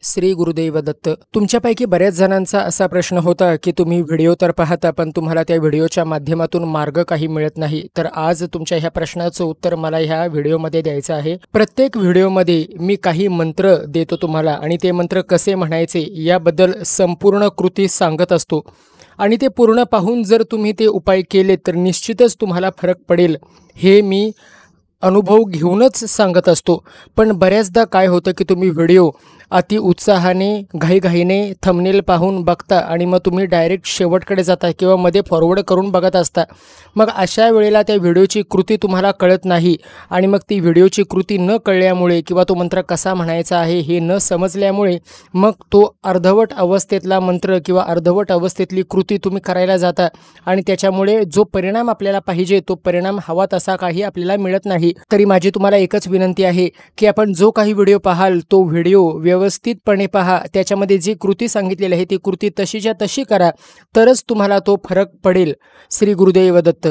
श्री गुरुदेव दत्त. तुमच्यापैकी बऱ्याच जणांचा असा प्रश्न होता की तुम्ही व्हिडिओ तर पाहता पण तुम्हाला त्या व्हिडिओच्या माध्यमातून मार्ग काही मिळत नाही. तर आज तुमच्या ह्या प्रश्नाचं उत्तर मला ह्या व्हिडिओमध्ये द्यायचं आहे. प्रत्येक व्हिडिओमध्ये मी काही मंत्र देतो तुम्हाला आणि ते मंत्र कसे म्हणायचे याबद्दल संपूर्ण कृती सांगत असतो आणि ते पूर्ण पाहून जर तुम्ही ते उपाय केले तर निश्चितच तुम्हाला फरक पडेल, हे मी अनुभव घेऊनच सांगत असतो. पण बऱ्याचदा काय होतं की तुम्ही व्हिडिओ अति उत्साहाने घाईघाईने थंबनेल पाहून बघता आणि मग तुम्ही डायरेक्ट शेवटकडे जाता किंवा मध्ये फॉरवर्ड करून बघत असता. मग अशा वेळेला त्या व्हिडिओची कृती तुम्हाला कळत नाही आणि मग ती व्हिडिओची कृती न कळल्यामुळे किंवा तो मंत्र कसा म्हणायचा आहे हे न समजल्यामुळे मग तो अर्धवट अवस्थेतला मंत्र किंवा अर्धवट अवस्थेतली कृती तुम्ही करायला जाता आणि त्याच्यामुळे जो परिणाम आपल्याला पाहिजे तो परिणाम हवा तसा काही आपल्याला मिळत नाही. तरी माझी तुम्हाला एकच विनंती आहे की आपण जो काही व्हिडिओ पाहाल तो व्हिडिओ व्यवस्थितपणे पहा. त्याच्यामध्ये जी कृती सांगितलेली आहे ती कृती तशीच्या तशी करा, तरच तुम्हाला तो फरक पडेल. श्री गुरुदेव दत्त.